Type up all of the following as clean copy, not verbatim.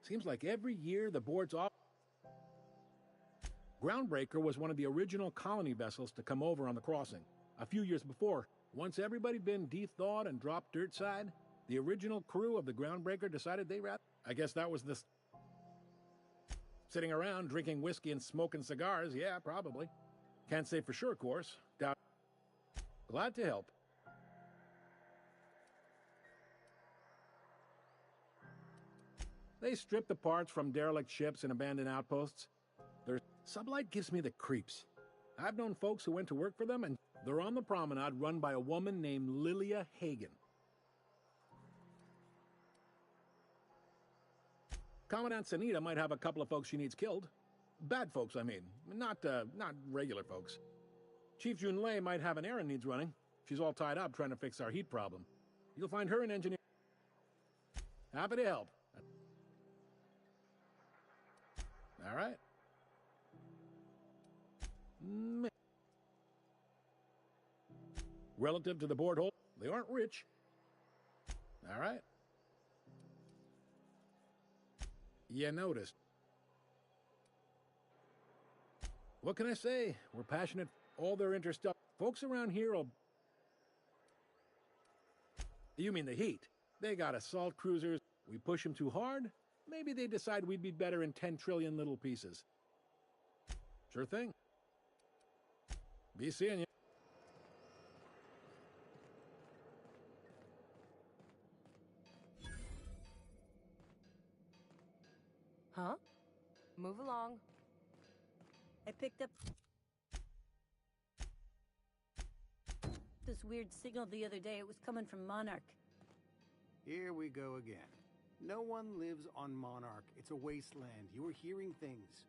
Seems like every year the board's off. Groundbreaker was one of the original colony vessels to come over on the crossing. A few years before, once everybody'd been de-thawed and dropped dirt side, the original crew of the Groundbreaker decided they rather... I guess that was the... Sitting around drinking whiskey and smoking cigars, yeah, probably. Can't say for sure, of course. Doubt. Glad to help. They strip the parts from derelict ships and abandoned outposts. Their sublight gives me the creeps. I've known folks who went to work for them, and they're on the promenade run by a woman named Lilia Hagen. Commandant Sanita might have a couple of folks she needs killed. Bad folks, I mean. Not regular folks. Chief Junlei might have an errand needs running. She's all tied up trying to fix our heat problem. You'll find her an engineer. Happy to help. All right. Relative to the board hole, they aren't rich. All right. You noticed. What can I say? We're passionate. All their interstellar folks around here will... You mean the heat? They got assault cruisers. We push them too hard? Maybe they decide we'd be better in 10 trillion little pieces. Sure thing. Be seeing you. Huh? Move along. I picked up this weird signal the other day. It was coming from Monarch. Here we go again. No one lives on Monarch. It's a wasteland. You were hearing things.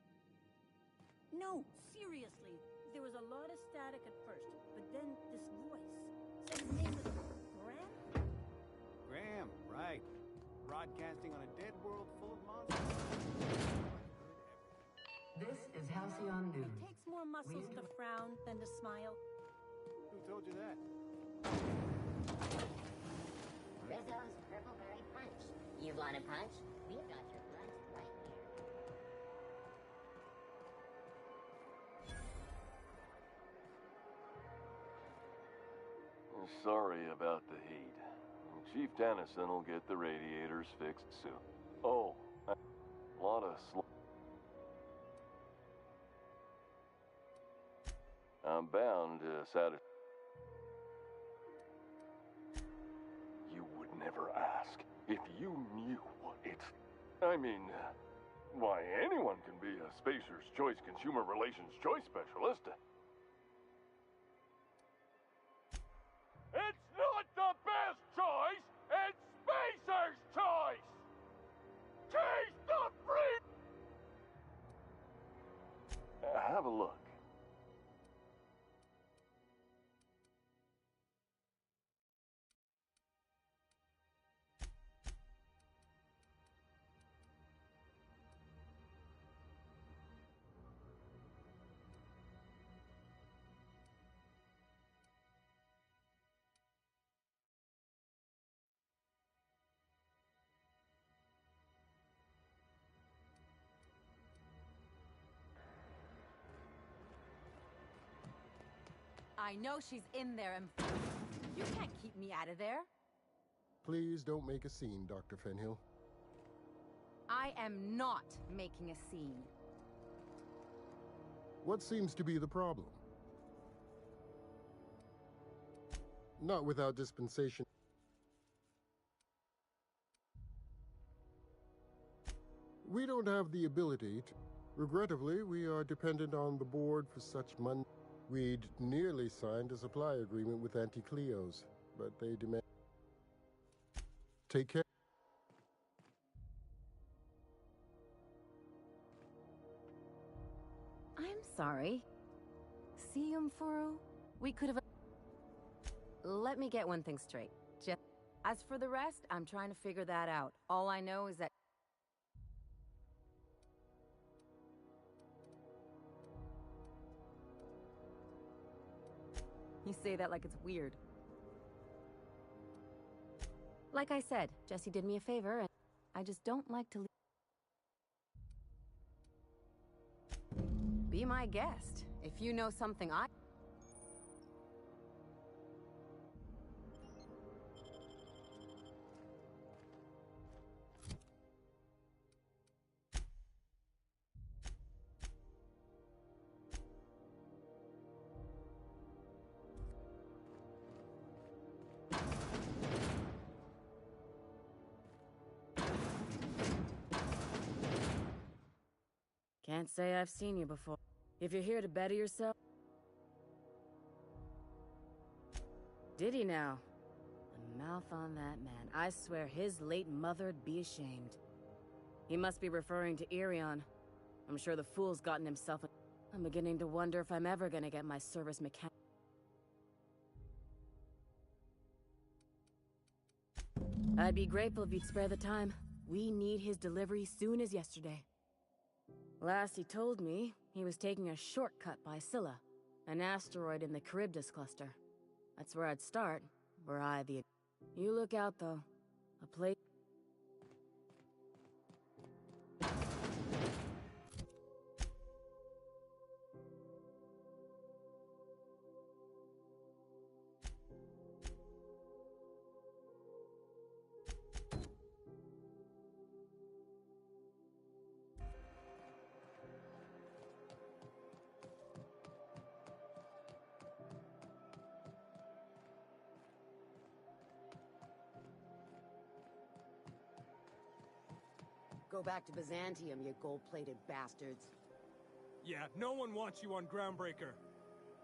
No, seriously. There was a lot of static at first, but then this voice said his name was Graham? Graham, right. Broadcasting on a dead world full of monsters. This is Halcyon News. It takes more muscles to frown than to smile. Who told you that? Rizzo's Purple Berry Punch. You want a punch? We've got your punch right here. Sorry about the heat. Chief Tennyson will get the radiators fixed soon. Oh, a lot of I'm bound to satisfy. You would never ask if you knew what it's... I mean, why, anyone can be a Spacer's Choice Consumer Relations Choice Specialist. It's not the best choice! It's Spacer's choice! Taste the free... Have a look. I know she's in there and... You can't keep me out of there. Please don't make a scene, Dr. Fenhill. I am not making a scene. What seems to be the problem? Not without dispensation. We don't have the ability to... Regrettably, we are dependent on the board for such money. We'd nearly signed a supply agreement with Anti-Cleos, but they demand... Take care. I'm sorry. Furu? We could have... Let me get one thing straight. As for the rest, I'm trying to figure that out. All I know is that... You say that like it's weird. Like I said, Jesse did me a favor, and I just don't like to leave. Be my guest. If you know something I... Can't say I've seen you before. If you're here to better yourself... Did he now? The mouth on that man. I swear his late mother'd be ashamed. He must be referring to Irion. I'm sure the fool's gotten himself a... I'm beginning to wonder if I'm ever gonna get my service mechanic. I'd be grateful if you'd spare the time. We need his delivery soon as yesterday. Last he told me, he was taking a shortcut by Scylla, an asteroid in the Charybdis cluster. That's where I'd start, were I the... You look out, though. A place... Go back to Byzantium, you gold-plated bastards. Yeah, no one wants you on Groundbreaker.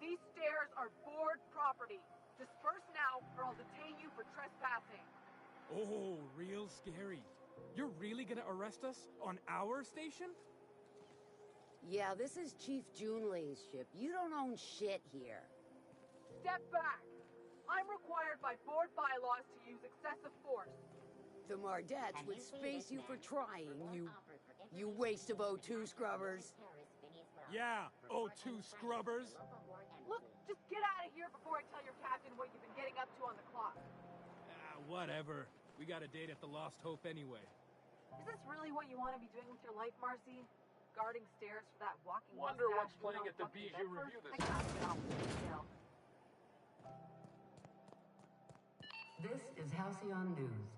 These stairs are board property. Disperse now, or I'll detain you for trespassing. Oh, real scary. You're really gonna arrest us on our station? Yeah, this is Chief Junlei's ship. You don't own shit here. Step back. I'm required by board bylaws to use excessive force. The Mardettes would space you for trying, you waste of O2 scrubbers. Yeah, O2 scrubbers. Look, just get out of here before I tell your captain what you've been getting up to on the clock. Whatever. We got a date at the Lost Hope anyway. Is this really what you want to be doing with your life, Marcy? Guarding stairs for that walking Wonder mustache what's playing at the Bijou Review this I gotta get off this detail. This is Halcyon News.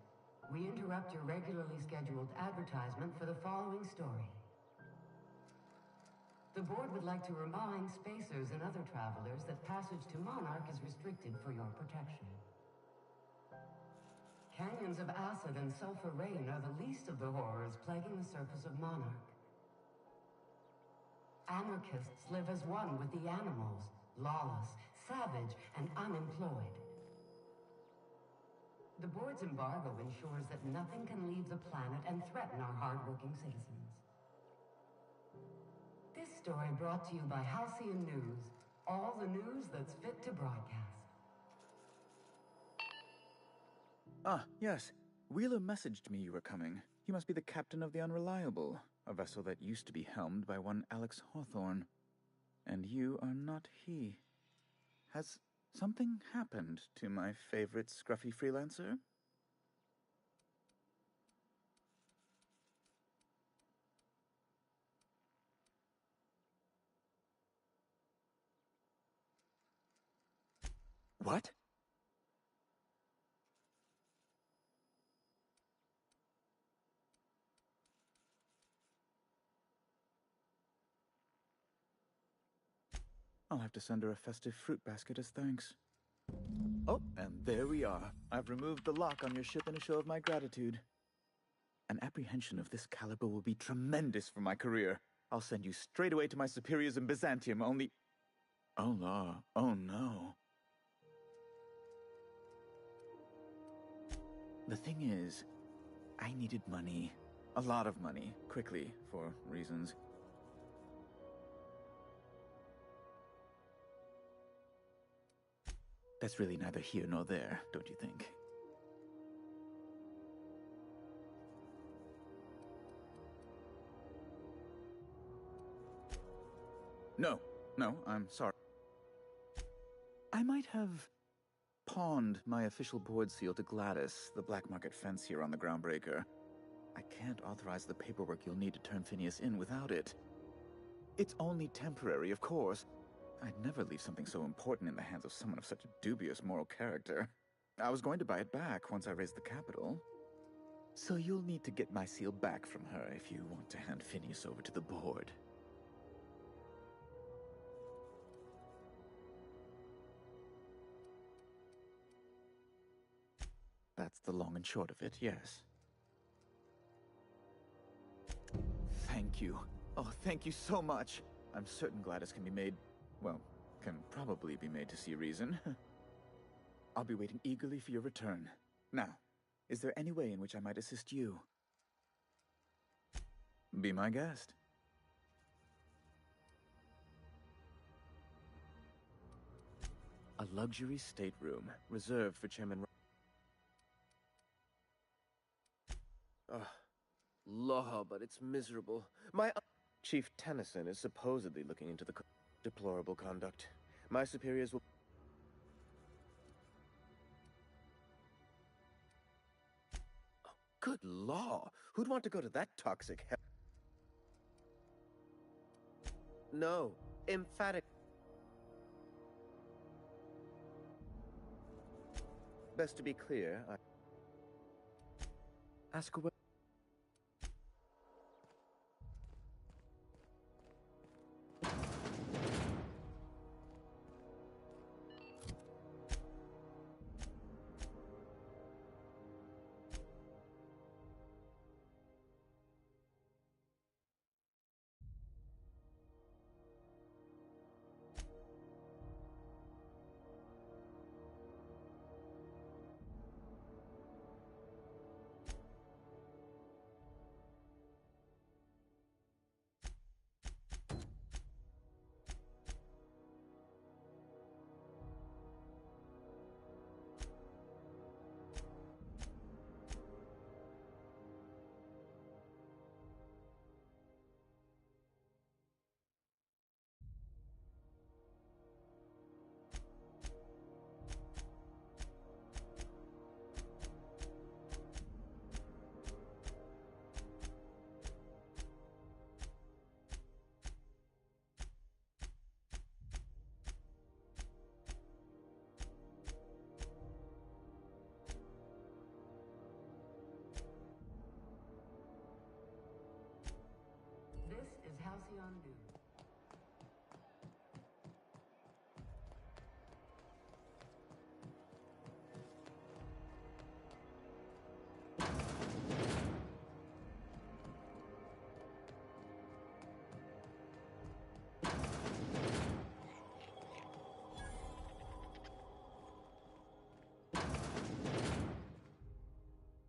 We interrupt your regularly scheduled advertisement for the following story. The board would like to remind spacers and other travelers that passage to Monarch is restricted for your protection. Canyons of acid and sulfur rain are the least of the horrors plaguing the surface of Monarch. Anarchists live as one with the animals, lawless, savage, and unemployed. The board's embargo ensures that nothing can leave the planet and threaten our hardworking citizens. This story brought to you by Halcyon News, all the news that's fit to broadcast. Ah, yes. Wheeler messaged me you were coming. He must be the captain of the Unreliable, a vessel that used to be helmed by one Alex Hawthorne. And you are not he. Has something happened to my favorite scruffy freelancer? What? I'll have to send her a festive fruit basket as thanks. Oh, and there we are. I've removed the lock on your ship in a show of my gratitude. An apprehension of this caliber will be tremendous for my career. I'll send you straight away to my superiors in Byzantium, only... Oh, no. Oh, no. The thing is, I needed money. A lot of money, quickly, for reasons. That's really neither here nor there, don't you think? No, I'm sorry. I might have pawned my official board seal to Gladys, the black market fence here on the Groundbreaker. I can't authorize the paperwork you'll need to turn Phineas in without it. It's only temporary, of course. I'd never leave something so important in the hands of someone of such a dubious moral character. I was going to buy it back once I raised the capital. So you'll need to get my seal back from her if you want to hand Phineas over to the board. That's the long and short of it, yes. Thank you. Oh, thank you so much. I'm certain Gladys can be made, well, can probably be made to see reason. I'll be waiting eagerly for your return. Now, is there any way in which I might assist you? Be my guest. A luxury stateroom, reserved for Chairman... Law, but it's miserable. My Chief Tennyson is supposedly looking into the deplorable conduct. My superiors will... Oh, good law! Who'd want to go to that toxic hell? No, emphatic. Best to be clear, ask away. This is Halcyon News.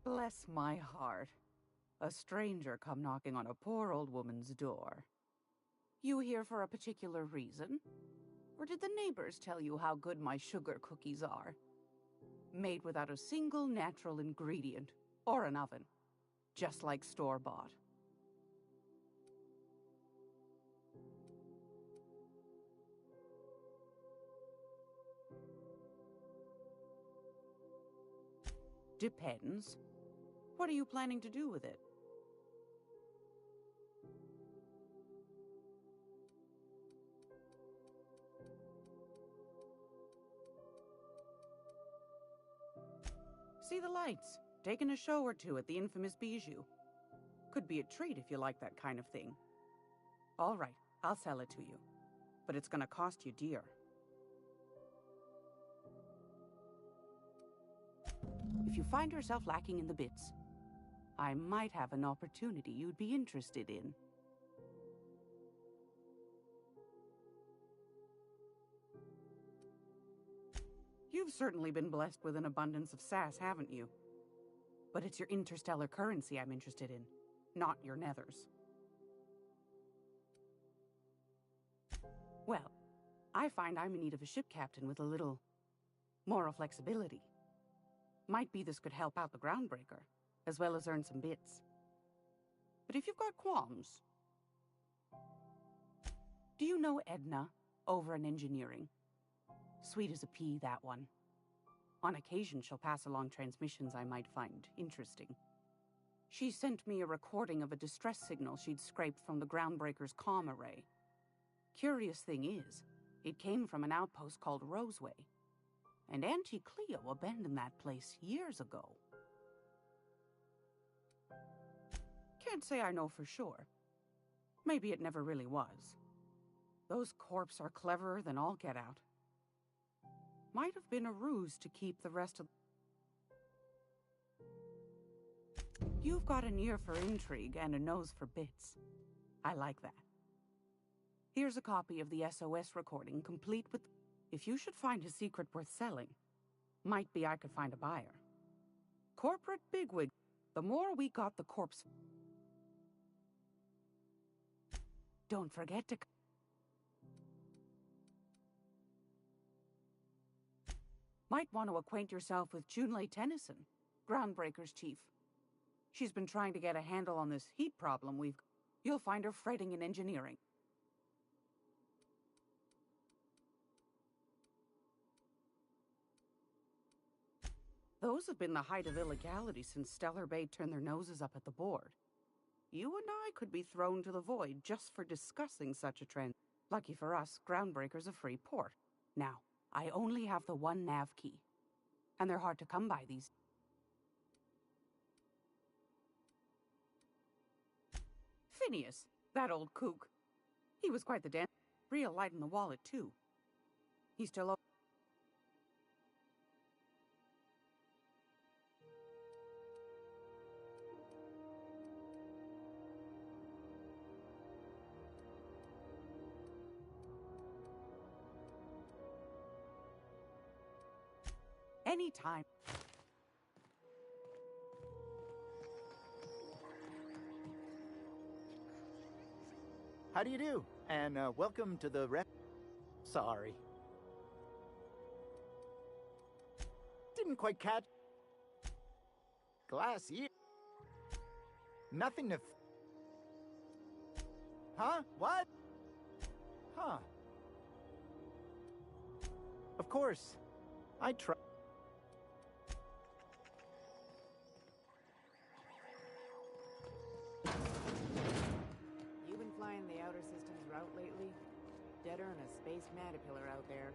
Bless my heart. A stranger come knocking on a poor old woman's door. You here for a particular reason? Or did the neighbors tell you how good my sugar cookies are? Made without a single natural ingredient, or an oven. Just like store-bought. Depends. What are you planning to do with it? See the lights. Taking a show or two at the infamous Bijou. Could be a treat if you like that kind of thing. All right, I'll sell it to you. But it's gonna cost you dear. If you find yourself lacking in the bits, I might have an opportunity you'd be interested in. You've certainly been blessed with an abundance of sass, haven't you? But it's your interstellar currency I'm interested in, not your nethers. Well, I find I'm in need of a ship captain with a little moral flexibility. Might be this could help out the groundbreaker, as well as earn some bits. But if you've got qualms... Do you know Edna, over in engineering? Sweet as a pea, that one. On occasion, she'll pass along transmissions I might find interesting. She sent me a recording of a distress signal she'd scraped from the groundbreaker's comm array. Curious thing is, it came from an outpost called Roseway. And Auntie Cleo abandoned that place years ago. Can't say I know for sure. Maybe it never really was. Those corps are cleverer than all get out. Might have been a ruse to keep the rest of... You've got an ear for intrigue and a nose for bits. I like that. Here's a copy of the SOS recording, complete with... If you should find a secret worth selling, might be I could find a buyer. Corporate bigwig. The more we got the corpse... Don't forget to... Might want to acquaint yourself with Junlei Tennyson, Groundbreaker's chief. She's been trying to get a handle on this heat problem we've... You'll find her fretting in engineering. Those have been the height of illegality since Stellar Bay turned their noses up at the board. You and I could be thrown to the void just for discussing such a trend. Lucky for us, Groundbreaker's a free port. Now, I only have the one nav key. And they're hard to come by these. Phineas, that old kook. He was quite the damn... Real light in the wallet, too. He's still... Anytime. How do you do? And welcome to the rep... Sorry. Didn't quite catch... Glass year. Nothing to... Huh? What? Huh. Of course. I try... You been flying the Outer Systems route lately? Deader than a space caterpillar out there.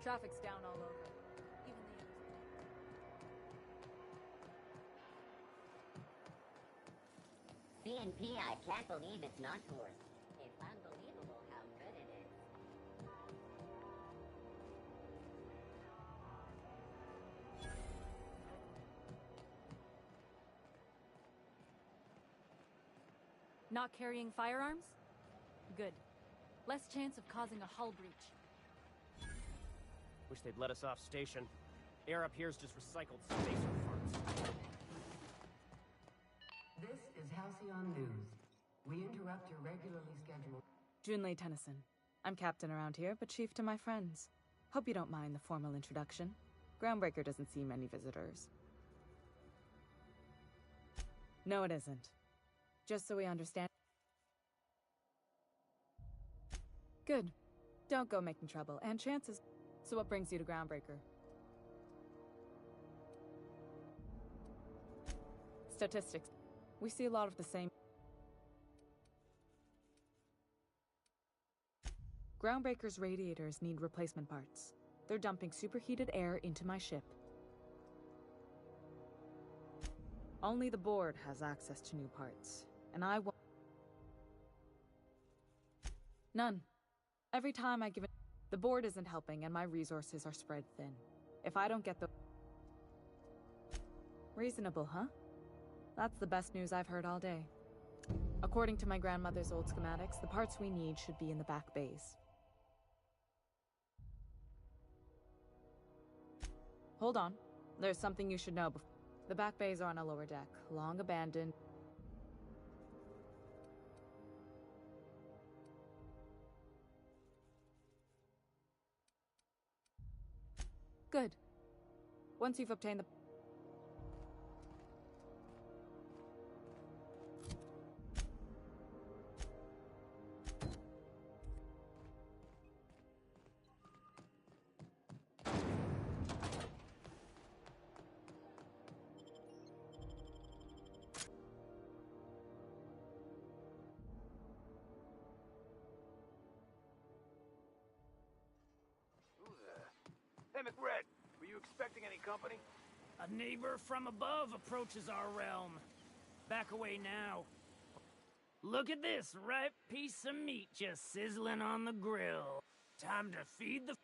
Traffic's down all over. Even the... BNP, I can't believe it's not forced. It's unbelievable how good it is. Not carrying firearms? Good. Less chance of causing a hull breach. Wish they'd let us off station. Air up here's just recycled spacer farts. This is Halcyon News. We interrupt your regularly scheduled... Junlei Tennyson. I'm captain around here, but chief to my friends. Hope you don't mind the formal introduction. Groundbreaker doesn't see many visitors. No, it isn't. Just so we understand... Good. Don't go making trouble, and chances... So what brings you to Groundbreaker? Statistics. We see a lot of the same... Groundbreaker's radiators need replacement parts. They're dumping superheated air into my ship. Only the board has access to new parts, and I won't... None. Every time I give it... The board isn't helping, and my resources are spread thin. If I don't get the... Reasonable, huh? That's the best news I've heard all day. According to my grandmother's old schematics, the parts we need should be in the back bays. Hold on. There's something you should know before... The back bays are on a lower deck, long abandoned. Good. Once you've obtained the... Hey, McRed, were you expecting any company? A neighbor from above approaches our realm. Back away now. Look at this ripe piece of meat just sizzling on the grill. Time to feed the...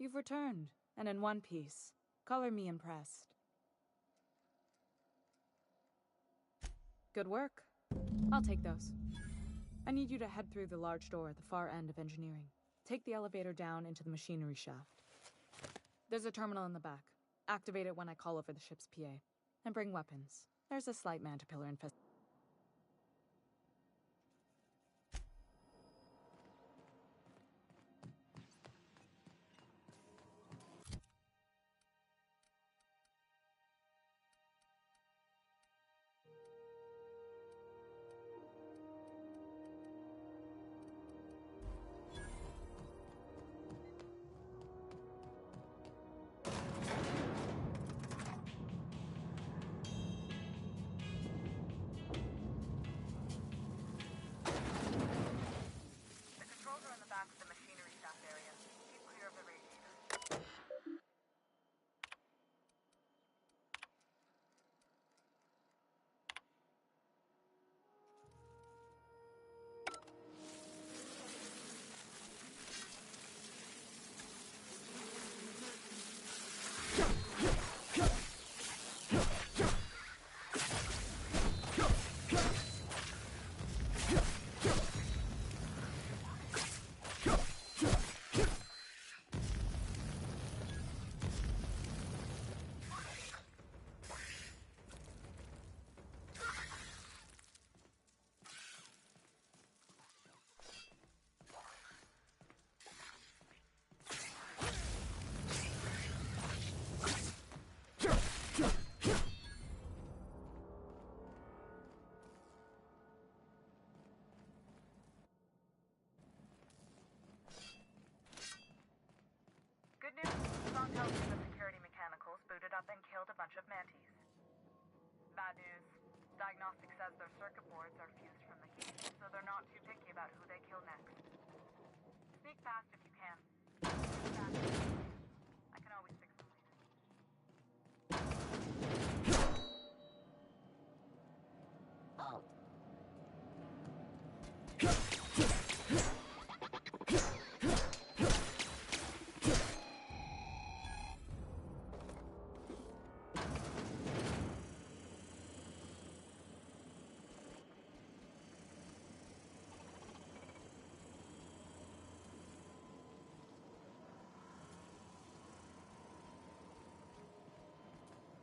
You've returned, and in one piece. Color me impressed. Good work. I'll take those. I need you to head through the large door at the far end of engineering. Take the elevator down into the machinery shaft. There's a terminal in the back. Activate it when I call over the ship's PA. And bring weapons. There's a slight mantipillar infestation. Good news. Song tells me the security mechanicals booted up and killed a bunch of mantis. Bad news. Diagnostic says their circuit boards are fused from the heat, so they're not too picky about who they kill next. Sneak past if you can. I can always fix them later. Oh.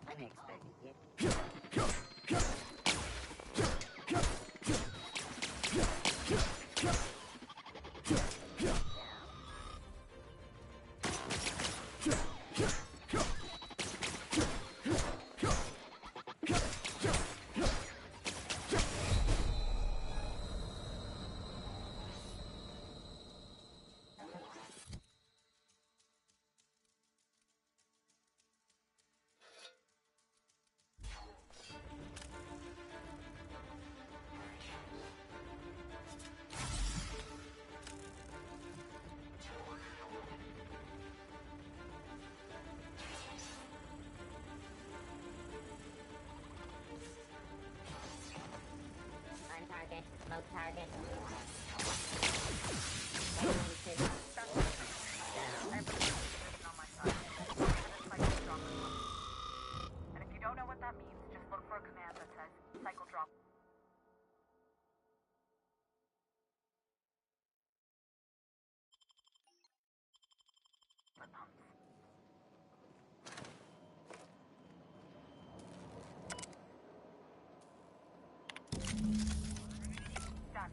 Unexpected hit. Low target. And if you don't know what that means, just look for a command that says cycle drop. Done.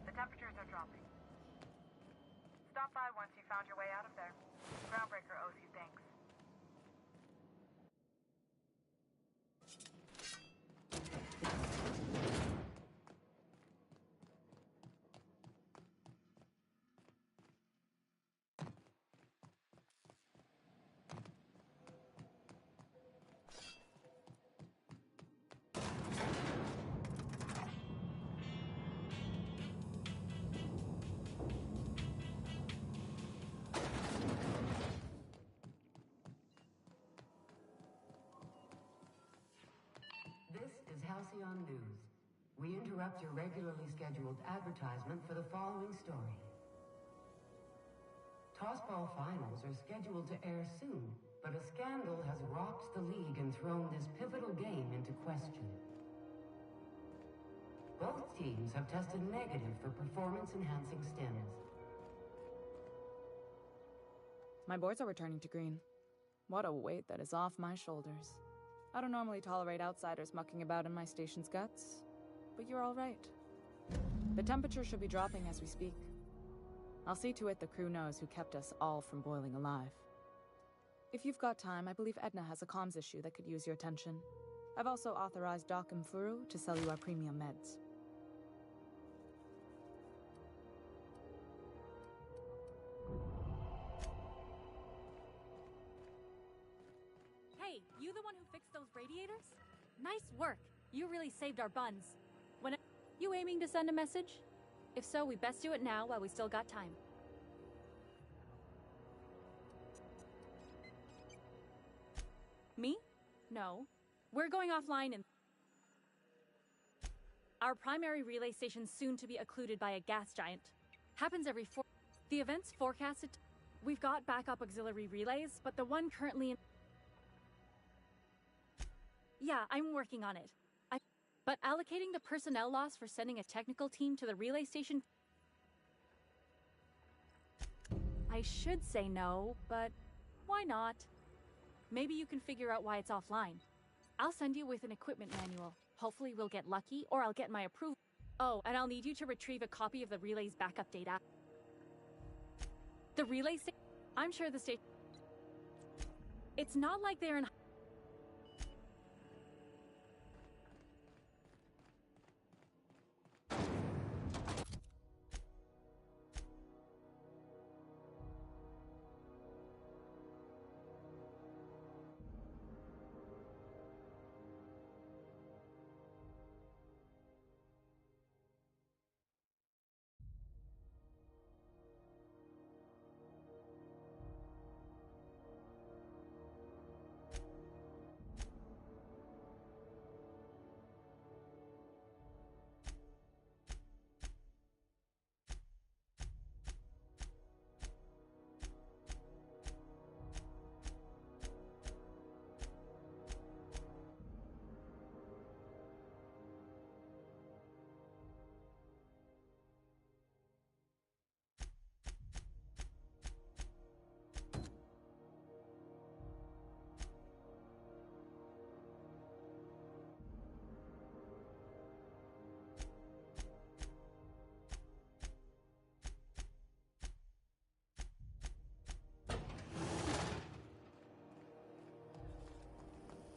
The temperatures are dropping. Stop by once you found your way out of there. Groundbreaker owes you thanks. This is Halcyon News. We interrupt your regularly scheduled advertisement for the following story. Tossball finals are scheduled to air soon, but a scandal has rocked the league and thrown this pivotal game into question. Both teams have tested negative for performance-enhancing stims. My boards are returning to green. What a weight that is off my shoulders. I don't normally tolerate outsiders mucking about in my station's guts, but you're all right. The temperature should be dropping as we speak. I'll see to it the crew knows who kept us all from boiling alive. If you've got time, I believe Edna has a comms issue that could use your attention. I've also authorized Doc and Furu to sell you our premium meds. Hey, you the one who fixed those radiators? Nice work. You really saved our buns. You aiming to send a message? If so, we best do it now while we still got time. Me? No. We're going offline and our primary relay station's soon to be occluded by a gas giant. Happens every The event's forecasted. We've got backup auxiliary relays, but the one currently in... Yeah, I'm working on it. But allocating the personnel loss for sending a technical team to the relay station... I should say no, but why not? Maybe you can figure out why it's offline. I'll send you with an equipment manual. Hopefully we'll get lucky, or I'll get my approval. Oh, and I'll need you to retrieve a copy of the relay's backup data. The relay station... I'm sure the station... It's not like they're in...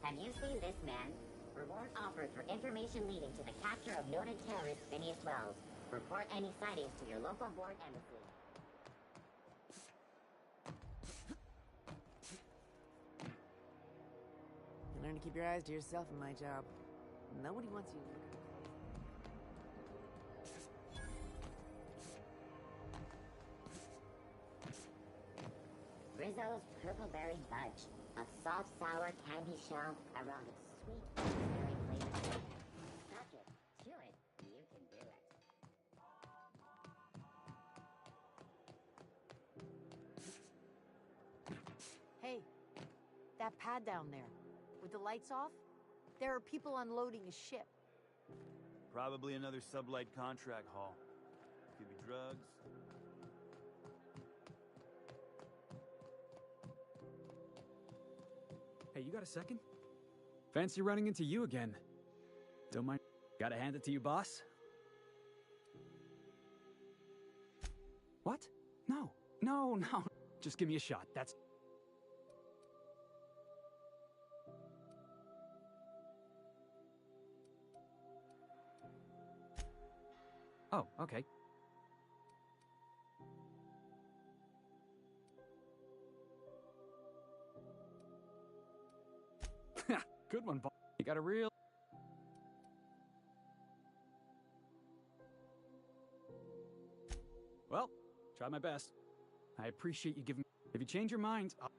Have you seen this man? Reward offered for information leading to the capture of noted terrorist Phineas Wells. Report any sightings to your local board embassy. You learn to keep your eyes to yourself in my job. Nobody wants you. Rizzo's Purple Berry Fudge. A soft, sour candy shell around a sweet berry flavored cake. Suck it. Chew it. You can do it. Hey, that pad down there, with the lights off, there are people unloading a ship. Probably another sublight contract haul. Could be drugs. Hey, you got a second? Fancy running into you again. Don't mind. Gotta hand it to you, boss. What? No. No. Just give me a shot. That's... Oh, okay. Good one, boss. You got a real... Well, try my best. I appreciate you giving... If you change your mind, I'll...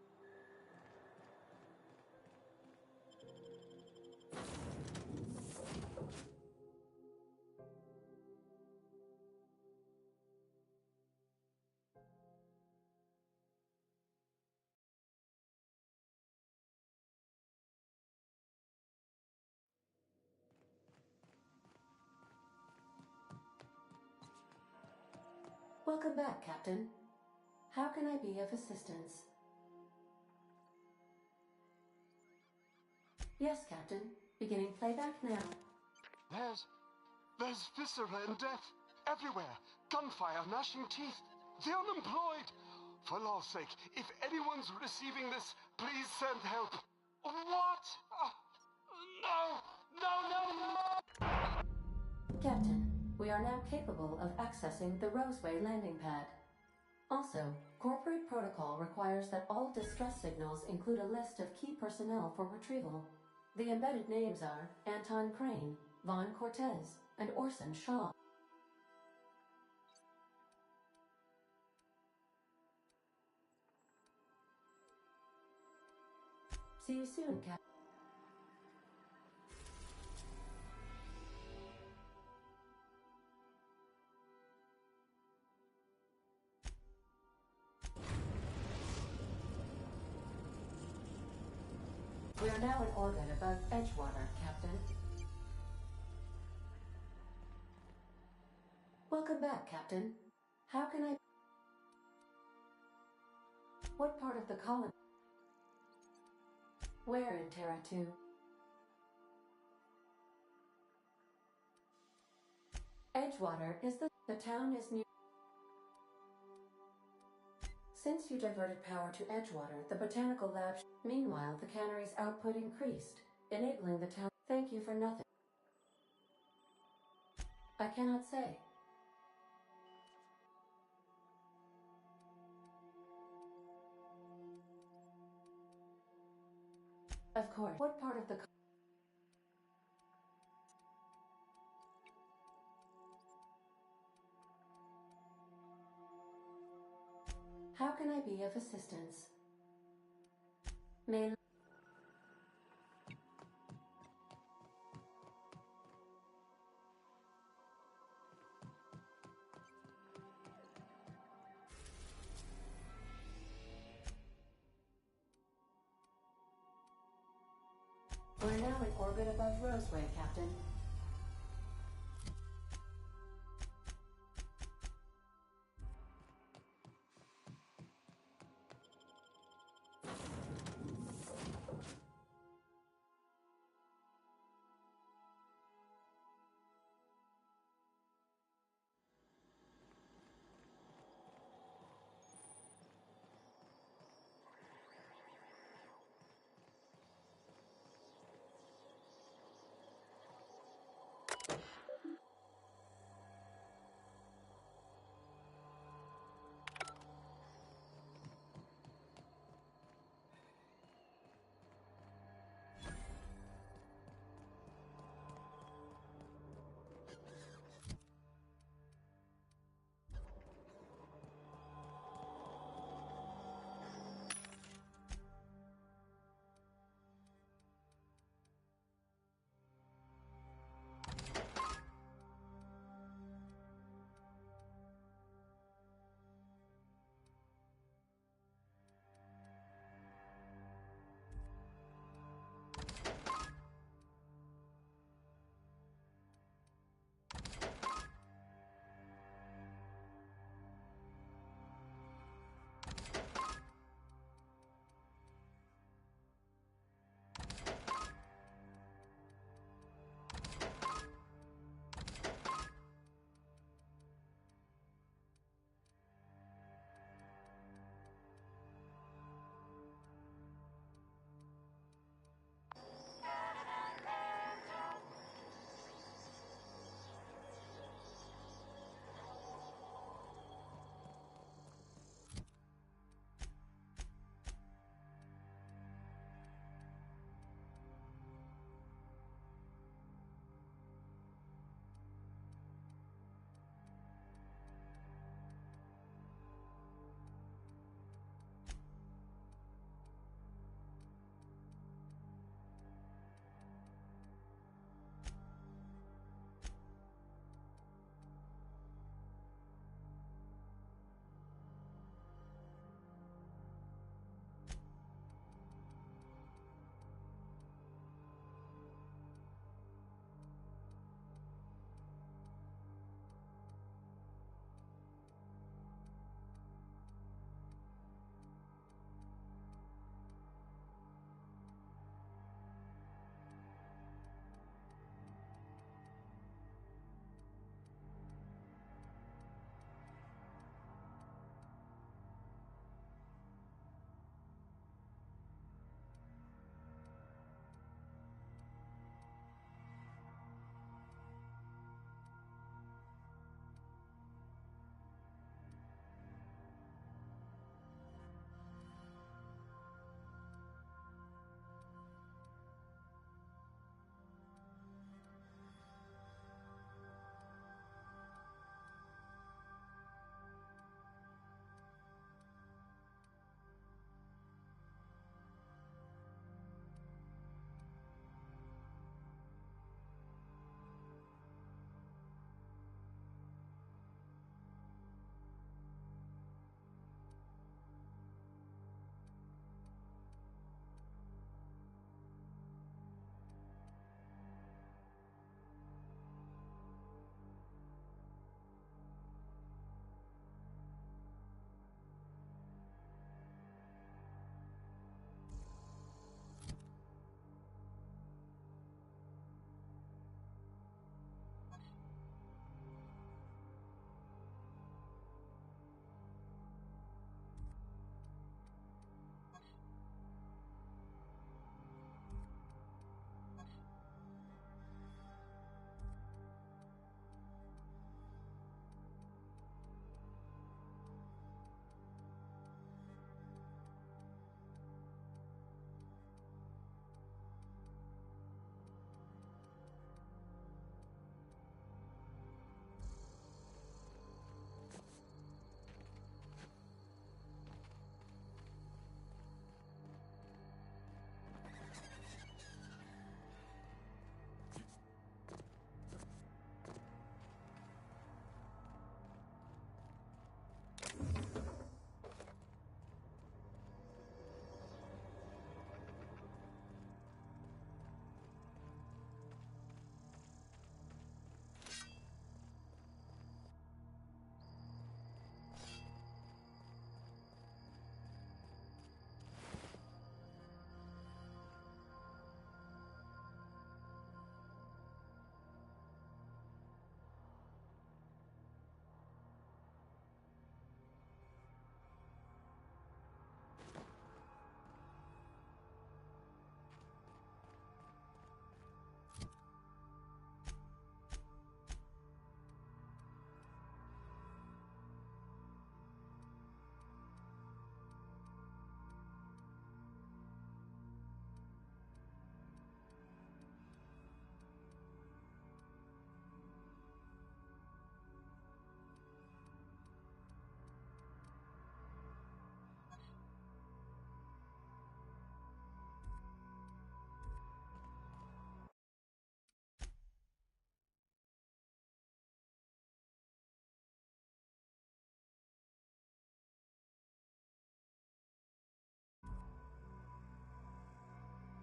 Welcome back, Captain. How can I be of assistance? Yes, Captain. Beginning playback now. There's viscera and death everywhere. Gunfire, gnashing teeth. The unemployed. For law's sake, if anyone's receiving this, please send help. What? No! Captain, we are now capable of accessing the Roseway landing pad. Also, corporate protocol requires that all distress signals include a list of key personnel for retrieval. The embedded names are Anton Crane, Vaughn Cortez, and Orson Shaw. See you soon, Captain. We are now in orbit above Edgewater, Captain. Welcome back, Captain. How can I... What part of the colony? Where in Terra 2? Edgewater is the town is near... Since you diverted power to Edgewater, the botanical lab... Meanwhile, the cannery's output increased, enabling the town... Thank you for nothing. I cannot say. Of course. What part of the... How can I be of assistance? May... We're now in orbit above Roseway, Captain.